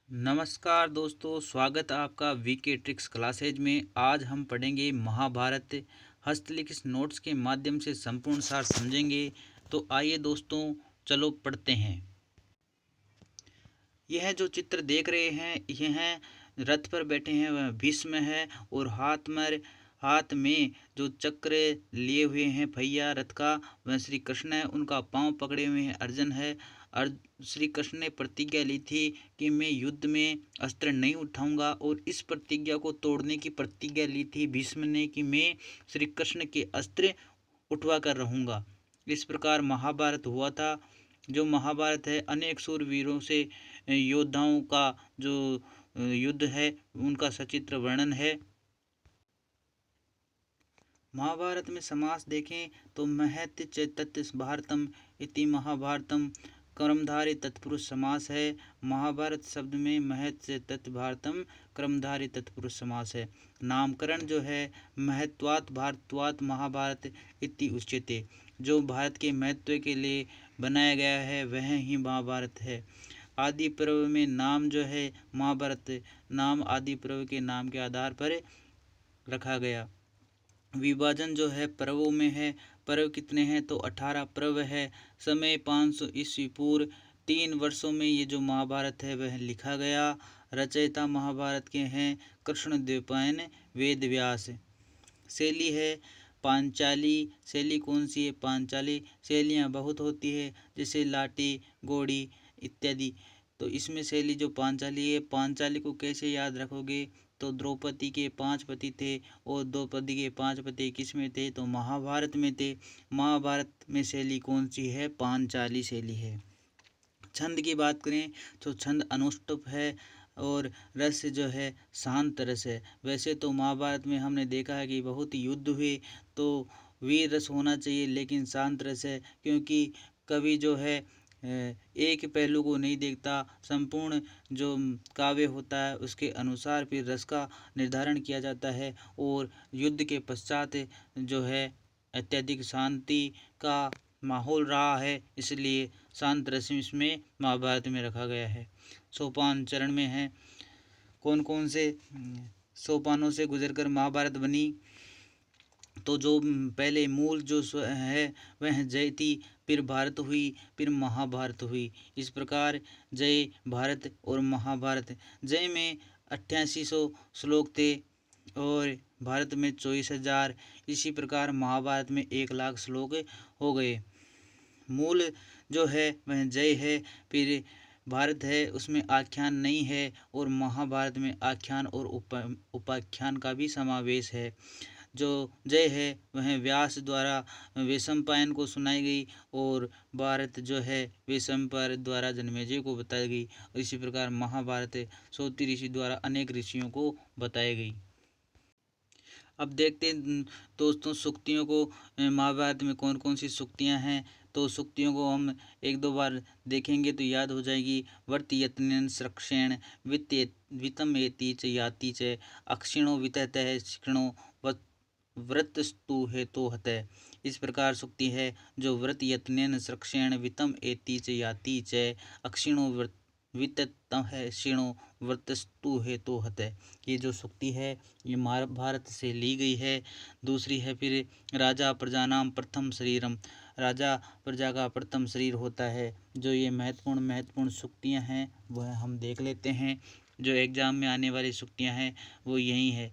नमस्कार दोस्तों, स्वागत है आपका वीके ट्रिक्स क्लासेज में। आज हम पढ़ेंगे महाभारत। हस्तलिखित नोट्स के माध्यम से संपूर्ण सार समझेंगे। तो आइए दोस्तों, चलो पढ़ते हैं। यह जो चित्र देख रहे हैं, यह रथ पर बैठे हैं वह भीष्म है, और हाथ में जो चक्र लिए हुए हैं पहिया रथ का, वह श्री कृष्ण है। उनका पांव पकड़े हुए हैं अर्जुन है। श्री कृष्ण ने प्रतिज्ञा ली थी कि मैं युद्ध में अस्त्र नहीं उठाऊंगा, और इस प्रतिज्ञा को तोड़ने की प्रतिज्ञा ली थी भीष्म ने कि मैं श्री कृष्ण के अस्त्र उठवा कर रहूंगा। इस प्रकार महाभारत हुआ था। जो महाभारत है अनेक सूरवीरों से योद्धाओं का जो युद्ध है उनका सचित्र वर्णन है। महाभारत में समास देखें तो महत च तत् भारतम इति महाभारतम कर्मधारी तत्पुरुष समास है। महाभारत शब्द में महत से तत् भारतम कर्मधारी तत्पुरुष समास है। नामकरण जो है महत्वात् भारतवात् महाभारत इति उच्यते। जो भारत के महत्व के लिए बनाया गया है वह ही महाभारत है। आदि पर्व में नाम जो है महाभारत नाम आदि पर्व के नाम के आधार पर रखा गया। विभाजन जो है पर्वों में है। पर्व कितने हैं तो 18 पर्व है। समय 500 ईस्वी पूर्व। 3 वर्षों में ये जो महाभारत है वह लिखा गया। रचयिता महाभारत के हैं कृष्णद्वैपायन वेद व्यास। शैली है पांचाली। शैली कौन सी है? पांचाली। शैलियाँ बहुत होती है जैसे लाटी, घोड़ी इत्यादि। तो इसमें शैली जो पांचाली है, पांचाली को कैसे याद रखोगे? तो द्रौपदी के 5 पति थे, और द्रौपदी के 5 पति किस में थे? तो महाभारत में थे। महाभारत में शैली कौन सी है? पांचाली शैली है। छंद की बात करें तो छंद अनुष्टुप है, और रस जो है शांत रस है। वैसे तो महाभारत में हमने देखा है कि बहुत युद्ध हुए तो वीर रस होना चाहिए, लेकिन शांत रस है, क्योंकि कवि जो है एक पहलू को नहीं देखता। संपूर्ण जो काव्य होता है उसके अनुसार फिर रस का निर्धारण किया जाता है, और युद्ध के पश्चात जो है अत्यधिक शांति का माहौल रहा है, इसलिए शांत रस इसमें महाभारत में रखा गया है। सोपान चरण में है। कौन कौन से सोपानों से गुजरकर महाभारत बनी? तो जो पहले मूल जो है वह जय थी, फिर भारत हुई, फिर महाभारत हुई। इस प्रकार जय, भारत और महाभारत। जय में 8800 श्लोक थे, और भारत में 24,000। इसी प्रकार महाभारत में 1,00,000 श्लोक हो गए। मूल जो है वह जय है, फिर भारत है उसमें आख्यान नहीं है, और महाभारत में आख्यान और उपाख्यान का भी समावेश है। जो जय है वह व्यास द्वारा वैशंपायन को सुनाई गई, और भारत जो है वैशंपायन द्वारा जन्मेजय को बताई गई। इसी प्रकार महाभारत सौती ऋषि द्वारा अनेक ऋषियों को बताई गई। अब देखते हैं दोस्तों सूक्तियों को। महाभारत में कौन कौन सी सूक्तियाँ हैं, तो सूक्तियों को हम 1-2 बार देखेंगे तो याद हो जाएगी। वर्त यत्नेन स्रक्षेण वित्तम एति च याति च अक्षिणो विततः शिक्षणो व्रतस्तु हेतु हतः। इस प्रकार सूक्ति है जो व्रत यत्नेन स्रक्षेण वित्तम एति च याति च अक्षिणो विततः शिणो व्रतस्तु हेतु हतः। ये जो सूक्ति है ये महाभारत से ली गई है। दूसरी है फिर राजा प्रजानाम प्रथम शरीरम। राजा प्रजा का प्रथम शरीर होता है। जो ये महत्वपूर्ण सूक्तियाँ हैं वह हम देख लेते हैं। जो एग्जाम में आने वाली सूक्तियाँ हैं वो यही है।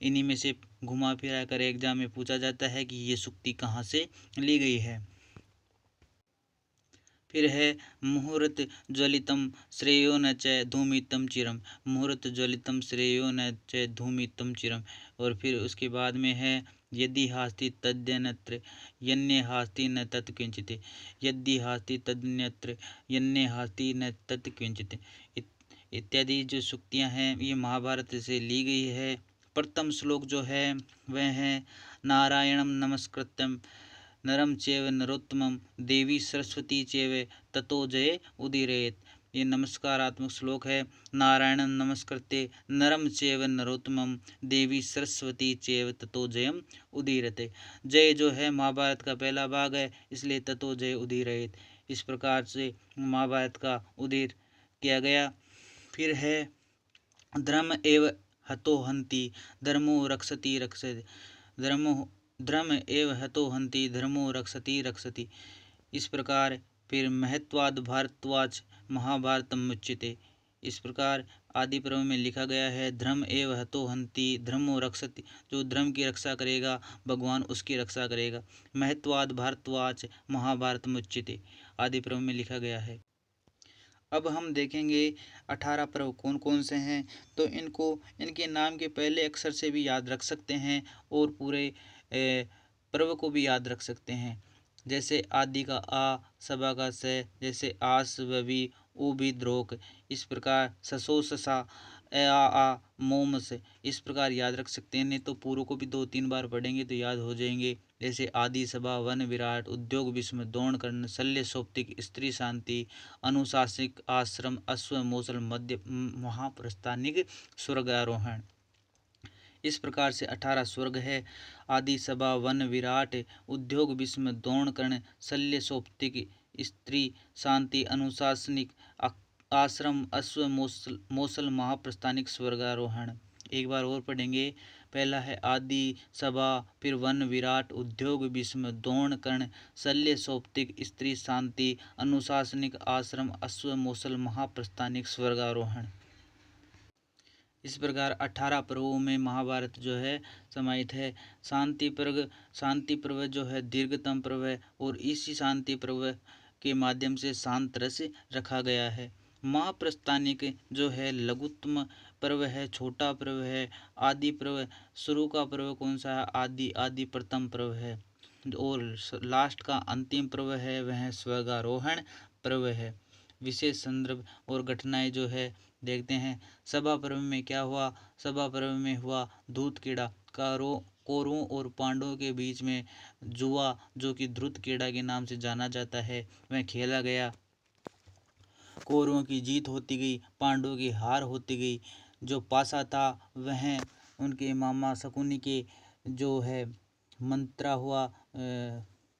इन्हीं में से घुमा फिरा कर एग्जाम में पूछा जाता है कि ये सूक्ति कहाँ से ली गई है। फिर है मुहूर्त ज्वलितम श्रेयो न च धूमितम चिरम। मुहूर्त ज्वलितम श्रेयो न च धूमितम चिरम। और फिर उसके बाद में है यदि हास्ति तद्यन्यत्र यन्य हास्ति न तत् किंचित। यदि हास्ति तद्यन्यत्र यन्य हास्ति न तत् किंचित इत्यादि जो सूक्तियाँ हैं ये महाभारत से ली गई है। प्रथम श्लोक जो है वह है नारायणम नमस्कृत्यम नरम चैव नरोत्तमम देवी सरस्वती चैव ततो जय उदीरयेत्। ये नमस्कारात्मक श्लोक है। नारायण नमस्कृत्य नरम चैव नरोत्तमम देवी सरस्वती चैव ततो जयम उदीरते। जय जो है महाभारत का पहला भाग है, इसलिए ततो जय उदीरयेत्। इस प्रकार से महाभारत का उदीर किया गया। फिर है धर्म एव हतो हन्ति धर्मो रक्षति रक्षति धर्मो धर्म एव हतो हन्ति धर्मो रक्षति रक्षति। इस प्रकार फिर महत्वाद भारद्वाज महाभारतम मुच्यते। इस प्रकार आदि पर्व में लिखा गया है धर्म एव हतो हन्ति धर्मो रक्षति, जो धर्म की रक्षा करेगा भगवान उसकी रक्षा करेगा। महत्वाद भारद्वाज महाभारत मुच्यते आदि पर्व में लिखा गया है। अब हम देखेंगे 18 पर्व कौन कौन से हैं। तो इनके नाम के पहले अक्षर से भी याद रख सकते हैं और पूरे पर्व को भी याद रख सकते हैं। जैसे आदि का आ, सभा का स, जैसे आस ववी ऊ भी द्रोक। इस प्रकार ससो ससा आ मोम से, इस प्रकार याद रख सकते हैं। नहीं तो पूर्व को भी 2-3 बार पढ़ेंगे तो याद हो जाएंगे। जैसे आदि सभा वन विराट उद्योग विस्म दौण कर्ण शल्य सौप्तिक स्त्री शांति अनुशासिक आश्रम अश्व मौसल मध्य महाप्रस्थानिक स्वर्गारोहण। इस प्रकार से 18 स्वर्ग है। आदि सभा वन विराट उद्योग विस्म दौण कर्ण शल्य सौप्तिक स्त्री शांति अनुशासनिक आश्रम अश्व मौसल महाप्रस्थानिक स्वर्गारोहण। एक बार और पढ़ेंगे। पहला है आदि सभा, फिर वन विराट उद्योग विस्म दौण कर्ण शल्य सौप्तिक स्त्री शांति अनुशासनिक आश्रम अश्व मौसल महाप्रस्थानिक स्वर्गारोहण। इस प्रकार 18 पर्वों में महाभारत जो है समाहित है। शांति पर्व जो है दीर्घतम पर्व है और इसी शांति पर्व के माध्यम से शांत रस रखा गया है। महाप्रस्थानिक जो है लघुत्तम पर्व है, छोटा पर्व है। आदि पर्व शुरू का पर्व कौन सा है? आदि प्रथम पर्व है। और लास्ट का अंतिम पर्व है वह स्वर्गारोहण पर्व है। विशेष संदर्भ और घटनाएं जो है देखते हैं। सभा पर्व में क्या हुआ? सभा पर्व में हुआ धूत कीड़ा। कौरवों और पांडवों के बीच में जुआ, जो कि धूत कीड़ा के नाम से जाना जाता है, वह खेला गया। कौरवों की जीत होती गई, पांडवों की हार होती गई। जो पासा था वह उनके मामा शकुनी के जो है मंत्रा हुआ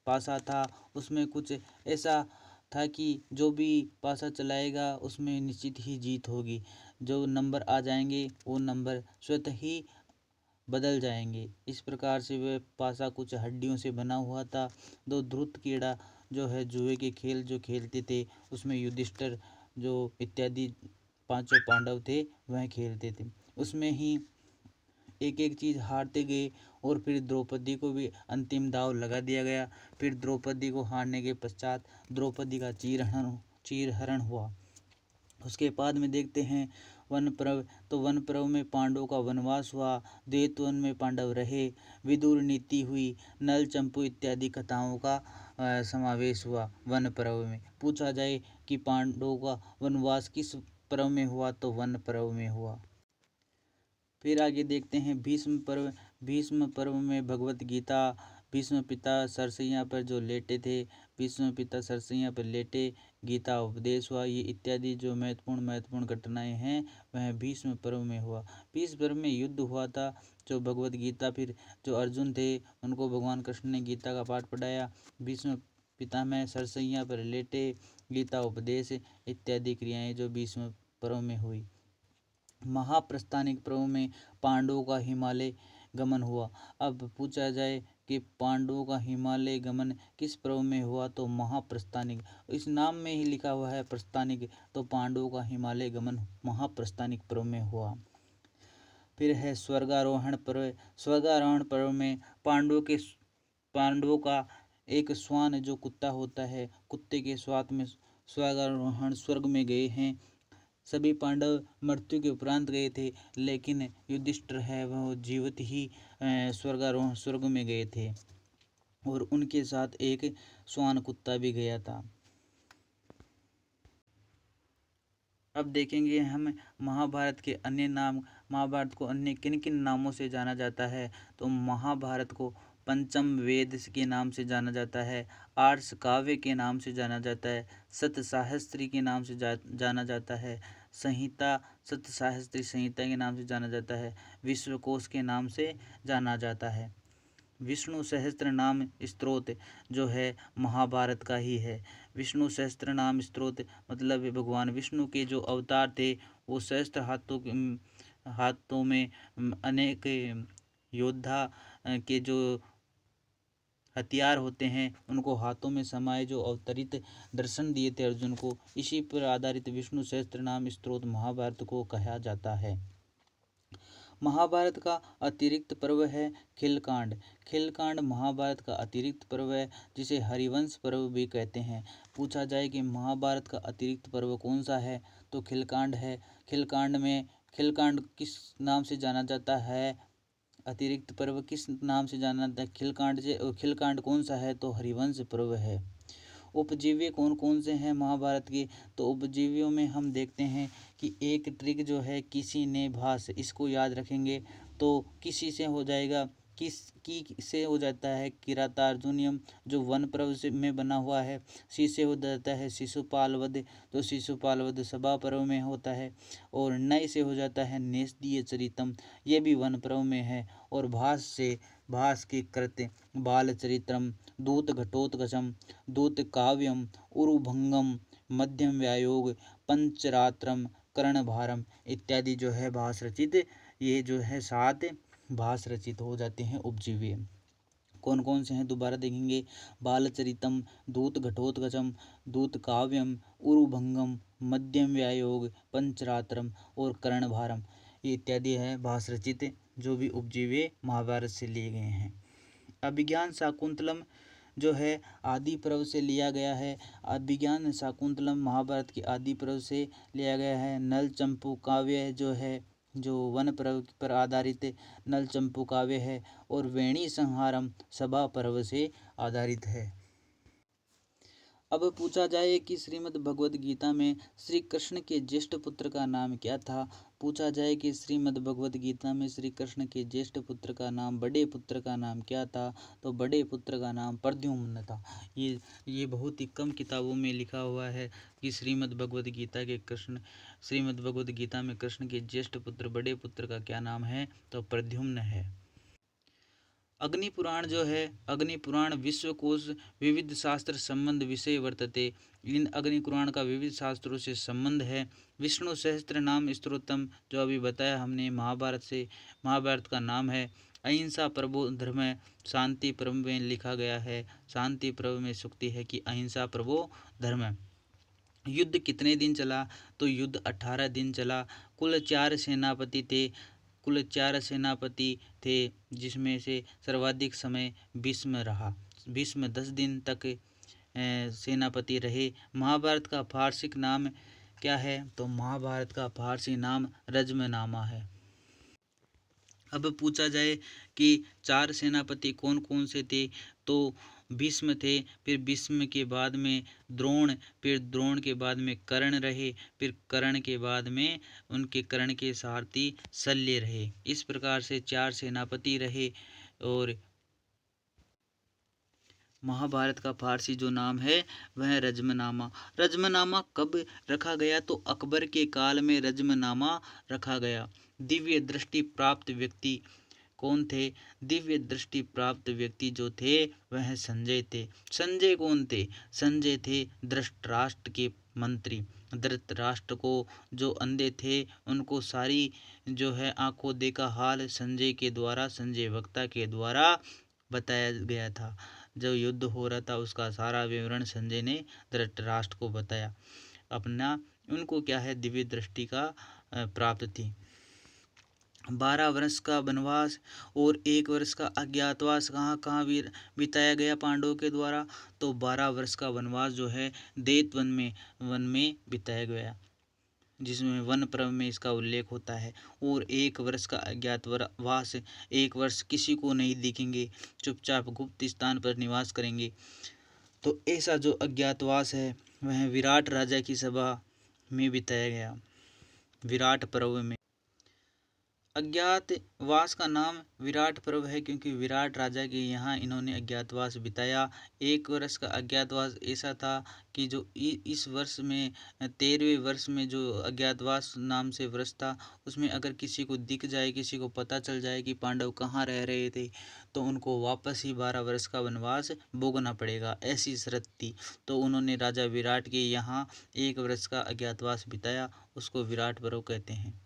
पासा था, उसमें कुछ ऐसा था कि जो भी पासा चलाएगा उसमें निश्चित ही जीत होगी। जो नंबर आ जाएंगे वो नंबर स्वतः ही बदल जाएंगे। इस प्रकार से वह पासा कुछ हड्डियों से बना हुआ था। दो धूत कीड़ा जो है जुए के खेल जो खेलते थे, उसमें युधिष्ठिर जो इत्यादि 5 पांडव थे वह खेलते थे। उसमें ही एक एक चीज़ हारते गए और फिर द्रौपदी को भी अंतिम दांव लगा दिया गया। फिर द्रौपदी को हारने के पश्चात द्रौपदी का चीरहरण हुआ। उसके बाद में देखते हैं वन पर्व। तो वन पर्व में पांडवों का वनवास हुआ, द्वैतवन में पांडव रहे, विदुर नीति हुई, नल चंपू इत्यादि कथाओं का समावेश हुआ वन पर्व में। पूछा जाए कि पांडवों का वनवास किस पर्व में हुआ, तो वन पर्व में हुआ। फिर आगे देखते हैं भीष्म पर्व। भीष्म पर्व में भगवत गीता, भीष्म पिता सरसैया पर जो लेटे थे, भीष्म पिता सरसैया पर लेटे, गीता उपदेश हुआ। ये इत्यादि जो महत्वपूर्ण घटनाएं हैं वह भीष्म पर्व में हुआ। भीष्म पर्व में युद्ध हुआ था, जो भगवत गीता, फिर जो अर्जुन थे उनको भगवान कृष्ण ने गीता का पाठ पढ़ाया। भीष्म पिता में सरसैया पर लेटे, गीता उपदेश इत्यादि क्रियाएं जो भीष्म पर्व में हुई। महाप्रस्थानिक पर्व में पांडवों का हिमालय गमन हुआ। अब पूछा जाए कि पांडवों का हिमालय गमन किस पर्व में हुआ, तो महाप्रस्थानिक। इस नाम में ही लिखा हुआ है प्रस्थानिक, तो पांडवों का हिमालय गमन महाप्रस्थानिक पर्व में हुआ। फिर है स्वर्गारोहण पर्व। स्वर्गारोहण पर्व में पांडवों का एक श्वान जो कुत्ता होता है, कुत्ते के स्वाद में स्वर्गारोहण स्वर्ग में गए हैं। सभी पांडव मृत्यु के उपरांत गए थे, लेकिन युधिष्ठिर है वह जीवित ही स्वर्गारोहण स्वर्ग में गए थे और उनके साथ एक श्वान कुत्ता भी गया था। अब देखेंगे हम महाभारत के अन्य नाम। महाभारत को अन्य किन किन नामों से जाना जाता है, तो महाभारत को पंचम वेद के नाम से जाना जाता है, आर्ष काव्य के नाम से जाना जाता है, सतसाहस्त्री के नाम से जाना जाता है, संहिता सतसाहस्त्री संहिता के नाम से जाना जाता है, विश्वकोश के नाम से जाना जाता है। विष्णु सहस्त्र नाम स्तोत्र जो है महाभारत का ही है। विष्णु सहस्त्र नाम स्तोत्र मतलब भगवान विष्णु के जो अवतार थे वो शस्त्र हाथों में अनेक योद्धा के जो हथियार होते हैं उनको हाथों में समाये जो अवतरित दर्शन दिए थे अर्जुन को, इसी पर आधारित विष्णु सहस्त्र नाम स्तोत्र महाभारत को कहा जाता है। महाभारत का अतिरिक्त पर्व है खिलकांड। खिलकांड महाभारत का अतिरिक्त पर्व है जिसे हरिवंश पर्व भी कहते हैं। पूछा जाए कि महाभारत का अतिरिक्त पर्व कौन सा है तो खिलकांड है। खिलकांड किस नाम से जाना जाता है, अतिरिक्त पर्व किस नाम से जाना जाता है खिलकांड कौन सा है तो हरिवंश पर्व है। उपजीव्य कौन कौन से हैं महाभारत के, तो उपजीवियों में हम देखते हैं कि एक ट्रिक जो है किसी ने भास, इसको याद रखेंगे तो किसी से हो जाएगा, की से हो जाता है किरातार्जुनियम जो वन पर्व से में बना हुआ है। सी से हो जाता है शिशुपाल वध जो शिशुपाल वध सभा पर्व में होता है। और नय से हो जाता है नेस्दीय चरितम, ये भी वन पर्व में है। और भास के कृत्य बाल चरित्रम, दूत घटोत्कचम, दूत काव्यम, उरुभंगम, मध्यम व्यायोग, पंचरात्रम, कर्णभारम इत्यादि जो है भास रचित, ये जो है 7 भास रचित हो जाते हैं उपजीव्य। कौन कौन से हैं दोबारा देखेंगे, बालचरितम, दूत घटोत्कचम, दूत काव्यम, उरुभंगम, मध्यम व्यायोग, पंचरात्रम और कर्णभारम इत्यादि है भास रचित जो भी उपजीव्य महाभारत से लिए गए हैं। अभिज्ञान शाकुंतलम जो है आदि पर्व से लिया गया है। अभिज्ञान शाकुंतलम महाभारत की आदि पर्व से लिया गया है। नल चंपू काव्य जो है जो वन पर्व पर आधारित नल चंपू काव्य है। और वेणी संहारम सभा पर्व से आधारित है। अब पूछा जाए कि श्रीमद् भगवद गीता में श्री कृष्ण के ज्येष्ठ पुत्र का नाम क्या था। पूछा जाए कि श्रीमद् भगवद गीता में श्री कृष्ण के ज्येष्ठ पुत्र का नाम, बड़े पुत्र का नाम क्या था, तो बड़े पुत्र का नाम प्रद्युम्न था। ये बहुत ही कम किताबों में लिखा हुआ है कि श्रीमद् भगवद गीता में कृष्ण के ज्येष्ठ पुत्र बड़े पुत्र का क्या नाम है तो प्रद्युम्न है। अग्नि पुराण जो है, अग्नि पुराण विश्वकोश विविध शास्त्र संबंध विषय वर्तते। इन अग्नि पुराण का विविध शास्त्रों से संबंध है। विष्णु सहस्त्र नाम स्तोत्रम जो अभी बताया हमने महाभारत का नाम है। अहिंसा प्रभो धर्म है, शांति पर्व में लिखा गया है। शांति पर्व में सूक्ति है कि अहिंसा प्रभो धर्म है। युद्ध कितने दिन चला तो युद्ध 18 दिन चला। कुल 4 सेनापति थे जिसमें से सर्वाधिक समय भीष्म रहा। भीष्म 10 दिन तक सेनापति रहे। महाभारत का फारसी नाम क्या है तो महाभारत का फारसी नाम रज्मनामा है। अब पूछा जाए कि 4 सेनापति कौन कौन से थे तो भीष्म थे, फिर भीष्म के बाद में द्रोण, फिर द्रोण के बाद में कर्ण रहे, फिर कर्ण के बाद में उनके कर्ण के सारथी शल्य रहे। इस प्रकार से 4 सेनापति रहे। और महाभारत का फारसी जो नाम है वह रज्मनामा। रज्मनामा कब रखा गया तो अकबर के काल में रज्मनामा रखा गया। दिव्य दृष्टि प्राप्त व्यक्ति कौन थे, दिव्य दृष्टि प्राप्त व्यक्ति जो थे वह संजय थे। संजय कौन थे, संजय थे धृतराष्ट्र के मंत्री। धृतराष्ट्र को जो अंधे थे उनको सारी जो है आंखों देखा हाल संजय वक्ता के द्वारा बताया गया था। जो युद्ध हो रहा था उसका सारा विवरण संजय ने धृतराष्ट्र को बताया। उनको क्या है दिव्य दृष्टि का प्राप्त थी। 12 वर्ष का वनवास और 1 वर्ष का अज्ञातवास कहाँ बिताया गया पांडवों के द्वारा तो 12 वर्ष का वनवास जो है दैत वन में बिताया गया जिसमें वन पर्व में इसका उल्लेख होता है। और 1 वर्ष का अज्ञातवास, 1 वर्ष किसी को नहीं दिखेंगे, चुपचाप गुप्त स्थान पर निवास करेंगे। तो ऐसा जो अज्ञातवास है वह विराट राजा की सभा में बिताया गया, विराट पर्व में। अज्ञातवास का नाम विराट पर्व है, क्योंकि विराट राजा के यहाँ इन्होंने अज्ञातवास बिताया। 1 वर्ष का अज्ञातवास ऐसा था कि जो इस वर्ष में 13वें वर्ष में जो अज्ञातवास नाम से वर्ष था, उसमें अगर किसी को दिख जाए, किसी को पता चल जाए कि पांडव कहाँ रह रहे थे, तो उनको वापस ही 12 वर्ष का वनवास भोगना पड़ेगा, ऐसी शर्त थी। तो उन्होंने राजा विराट के यहाँ 1 वर्ष का अज्ञातवास बिताया, उसको विराट पर्व कहते हैं।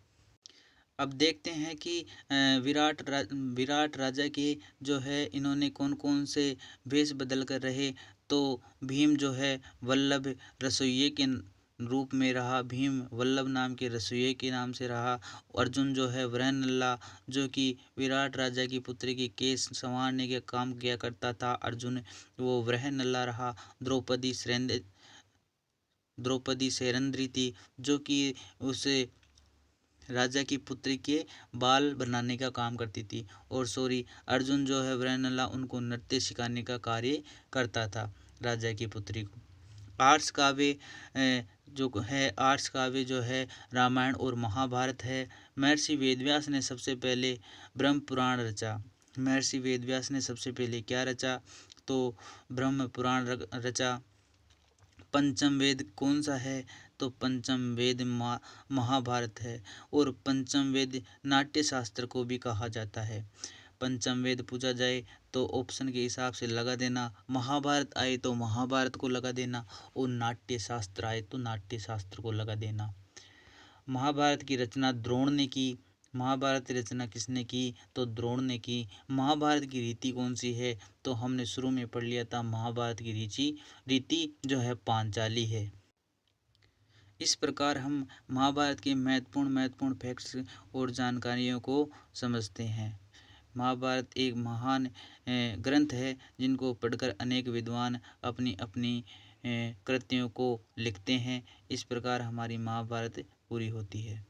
अब देखते हैं कि विराट राजा के जो है इन्होंने कौन कौन से वेश बदल कर रहे। तो भीम जो है वल्लभ रसोइये के रूप में रहा, भीम वल्लभ नाम के रसोइये के नाम से रहा। अर्जुन जो है वृहन्नला, जो कि विराट राजा की पुत्री के केस संवारने के काम किया करता था, अर्जुन वो वृहन्नला रहा। द्रौपदी सेरंद्री थी, जो कि उसे राजा की पुत्री के बाल बनाने का काम करती थी। और अर्जुन जो है वृहन्नला, उनको नृत्य सिखाने का कार्य करता था राजा की पुत्री को। आर्ष काव्य जो है रामायण और महाभारत है। महर्षि वेदव्यास ने सबसे पहले ब्रह्म पुराण रचा। महर्षि वेदव्यास ने सबसे पहले क्या रचा? तो ब्रह्म पुराण रचा। पंचम वेद कौन सा है? तो पंचम वेद महाभारत है। और पंचम वेद नाट्य शास्त्र को भी कहा जाता है। पंचम वेद पूछा जाए तो ऑप्शन के हिसाब से लगा देना, महाभारत आए तो महाभारत को लगा देना, और नाट्य शास्त्र आए तो नाट्य शास्त्र को लगा देना। महाभारत की रचना द्रोण ने की। महाभारत की रचना किसने की? तो द्रोण ने की। महाभारत की रीति कौन सी है? तो हमने शुरू में पढ़ लिया था, महाभारत की रीति जो है पांचाली है। इस प्रकार हम महाभारत के महत्वपूर्ण फैक्ट्स और जानकारियों को समझते हैं। महाभारत एक महान ग्रंथ है, जिनको पढ़कर अनेक विद्वान अपनी अपनी कृतियों को लिखते हैं। इस प्रकार हमारी महाभारत पूरी होती है।